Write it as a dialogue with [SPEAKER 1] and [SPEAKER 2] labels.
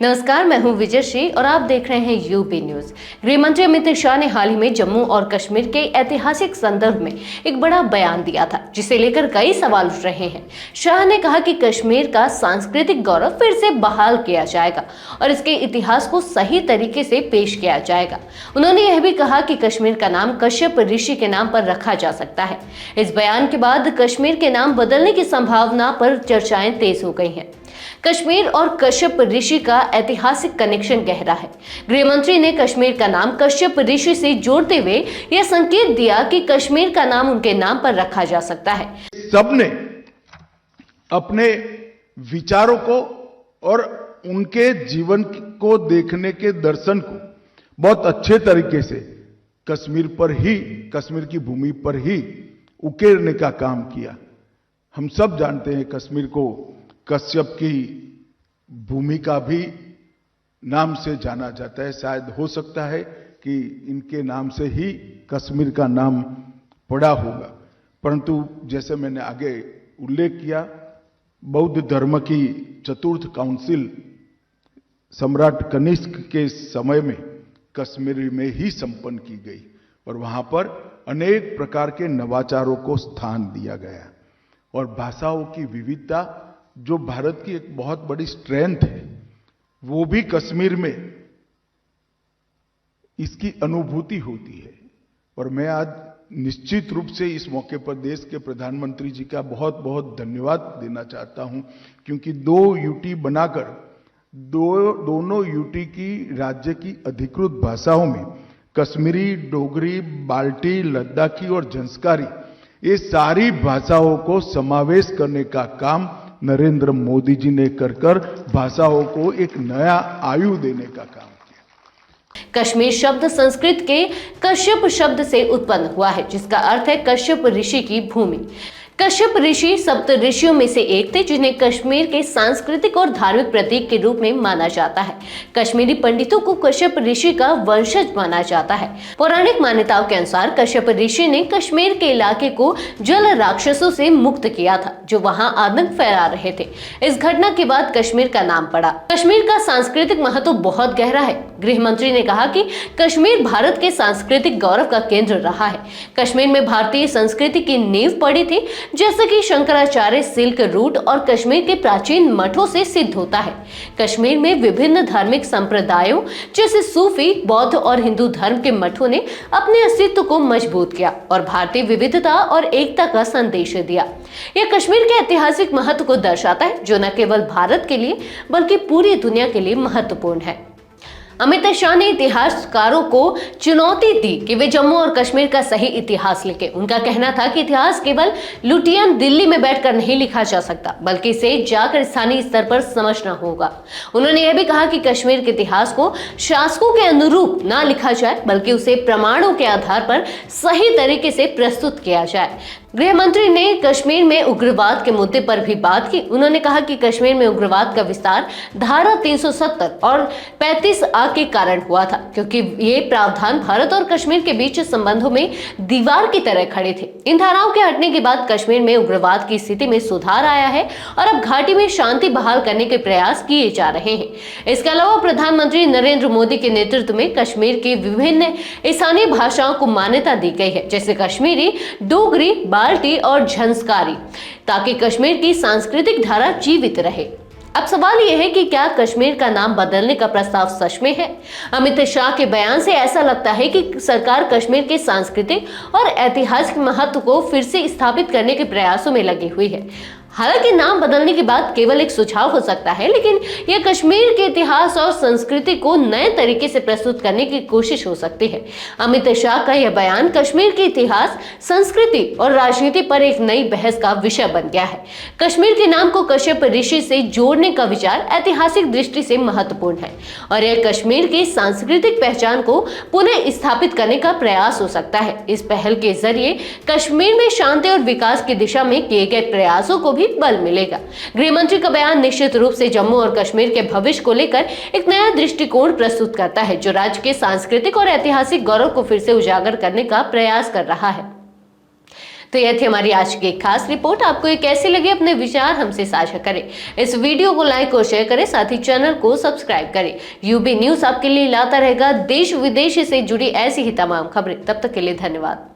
[SPEAKER 1] नमस्कार, मैं हूं विजयश्री और आप देख रहे हैं यूपी न्यूज। गृह मंत्री अमित शाह ने हाल ही में जम्मू और कश्मीर के ऐतिहासिक संदर्भ में एक बड़ा बयान दिया था, जिसे लेकर कई सवाल उठ रहे हैं। शाह ने कहा कि कश्मीर का सांस्कृतिक गौरव फिर से बहाल किया जाएगा और इसके इतिहास को सही तरीके से पेश किया जाएगा। उन्होंने यह भी कहा कि कश्मीर का नाम कश्यप ऋषि के नाम पर रखा जा सकता है। इस बयान के बाद कश्मीर के नाम बदलने की संभावना पर चर्चाएं तेज हो गई हैं। कश्मीर और कश्यप ऋषि का ऐतिहासिक कनेक्शन गहरा है। गृह मंत्री ने कश्मीर का नाम कश्यप ऋषि से जोड़ते हुए यह संकेत दिया कि कश्मीर का नाम उनके नाम पर रखा जा सकता है।
[SPEAKER 2] सबने अपने विचारों को और उनके जीवन को देखने के दर्शन को बहुत अच्छे तरीके से कश्मीर की भूमि पर ही उकेरने का काम किया। हम सब जानते हैं कश्मीर को कश्यप की भूमि का भी नाम से जाना जाता है। शायद हो सकता है कि इनके नाम से ही कश्मीर का नाम पड़ा होगा, परंतु जैसे मैंने आगे उल्लेख किया, बौद्ध धर्म की चतुर्थ काउंसिल सम्राट कनिष्क के समय में कश्मीर में ही संपन्न की गई और वहां पर अनेक प्रकार के नवाचारों को स्थान दिया गया और भाषाओं की विविधता, जो भारत की एक बहुत बड़ी स्ट्रेंथ है, वो भी कश्मीर में इसकी अनुभूति होती है। और मैं आज निश्चित रूप से इस मौके पर देश के प्रधानमंत्री जी का बहुत बहुत धन्यवाद देना चाहता हूं, क्योंकि 2 यूटी बनाकर दोनों यूटी की राज्य की अधिकृत भाषाओं में कश्मीरी, डोगरी, बाल्टी, लद्दाखी और झंस्कारी, ये सारी भाषाओं को समावेश करने का काम नरेंद्र मोदी जी ने कर भाषाओं को एक नया आयु देने का काम किया।
[SPEAKER 1] कश्मीर शब्द संस्कृत के कश्यप शब्द से उत्पन्न हुआ है, जिसका अर्थ है कश्यप ऋषि की भूमि। कश्यप ऋषि सप्त ऋषियों में से एक थे, जिन्हें कश्मीर के सांस्कृतिक और धार्मिक प्रतीक के रूप में माना जाता है। कश्मीरी पंडितों को कश्यप ऋषि का वंशज माना जाता है। पौराणिक मान्यताओं के अनुसार कश्यप ऋषि ने कश्मीर के इलाके को जल राक्षसों से मुक्त किया था, जो वहां आतंक फैला रहे थे। इस घटना के बाद कश्मीर का नाम पड़ा। कश्मीर का सांस्कृतिक महत्व बहुत गहरा है। गृह मंत्री ने कहा कि कश्मीर भारत के सांस्कृतिक गौरव का केंद्र रहा है। कश्मीर में भारतीय संस्कृति की नींव पड़ी थी, जैसे कि शंकराचार्य सिल्क रूट और कश्मीर के प्राचीन मठों से सिद्ध होता है। कश्मीर में विभिन्न धार्मिक संप्रदायों जैसे सूफी, बौद्ध और हिंदू धर्म के मठों ने अपने अस्तित्व को मजबूत किया और भारतीय विविधता और एकता का संदेश दिया। यह कश्मीर के ऐतिहासिक महत्व को दर्शाता है, जो न केवल भारत के लिए बल्कि पूरी दुनिया के लिए महत्वपूर्ण है। अमित शाह ने इतिहासकारों को चुनौती दी कि वे जम्मू और कश्मीर का सही इतिहास लिखें। उनका कहना था कि इतिहास केवल लुटियन दिल्ली में बैठकर नहीं लिखा जा सकता, बल्कि इसे जाकर स्थानीय स्तर पर समझना होगा। उन्होंने यह भी कहा कि कश्मीर के इतिहास को शासकों के अनुरूप ना लिखा जाए, बल्कि उसे प्रमाणों के आधार पर सही तरीके से प्रस्तुत किया जाए। गृह मंत्री ने कश्मीर में उग्रवाद के मुद्दे पर भी बात की। उन्होंने कहा कि कश्मीर में उग्रवाद का विस्तार धारा 370 और 35A के कारण हुआ था, क्योंकि ये प्रावधान भारत और कश्मीर के बीच संबंधों में दीवार की तरह खड़े थे। इन धाराओं के हटने के बाद कश्मीर में उग्रवाद की स्थिति में सुधार आया है और अब घाटी में शांति बहाल करने के प्रयास किए जा रहे हैं। इसके अलावा प्रधानमंत्री नरेंद्र मोदी के नेतृत्व में कश्मीर की विभिन्न स्थानीय भाषाओं को मान्यता दी गई है, जैसे कश्मीरी, डोगरी, बाल्टी और झंस्कारी, ताकि कश्मीर की सांस्कृतिक धारा जीवित रहे। अब सवाल यह है कि क्या कश्मीर का नाम बदलने का प्रस्ताव सच में है? अमित शाह के बयान से ऐसा लगता है कि सरकार कश्मीर के सांस्कृतिक और ऐतिहासिक महत्व को फिर से स्थापित करने के प्रयासों में लगी हुई है। हालांकि नाम बदलने की बात केवल एक सुझाव हो सकता है, लेकिन यह कश्मीर के इतिहास और संस्कृति को नए तरीके से प्रस्तुत करने की कोशिश हो सकती है। अमित शाह का यह बयान कश्मीर के इतिहास, संस्कृति और राजनीति पर एक नई बहस का विषय बन गया है। कश्मीर के नाम को कश्यप ऋषि से जोड़ने का विचार ऐतिहासिक दृष्टि से महत्वपूर्ण है और यह कश्मीर की सांस्कृतिक पहचान को पुनः स्थापित करने का प्रयास हो सकता है। इस पहल के जरिए कश्मीर में शांति और विकास की दिशा में किए गए प्रयासों को भी बल मिलेगा। गृह मंत्री का बयान निश्चित रूप से जम्मू और कश्मीर के भविष्य को लेकर एक नया दृष्टिकोण प्रस्तुत करता है, जो राज्य के सांस्कृतिक और ऐतिहासिक गौरव को फिर से उजागर करने का प्रयास कर रहा है। तो यह थी हमारी आज की एक खास रिपोर्ट। आपको ये कैसी लगी अपने विचार हमसे साझा करें। इस वीडियो को लाइक और शेयर करें, साथ ही चैनल को सब्सक्राइब करें। यूबी न्यूज आपके लिए लाता रहेगा देश विदेश से जुड़ी ऐसी ही तमाम खबरें। तब तक के लिए धन्यवाद।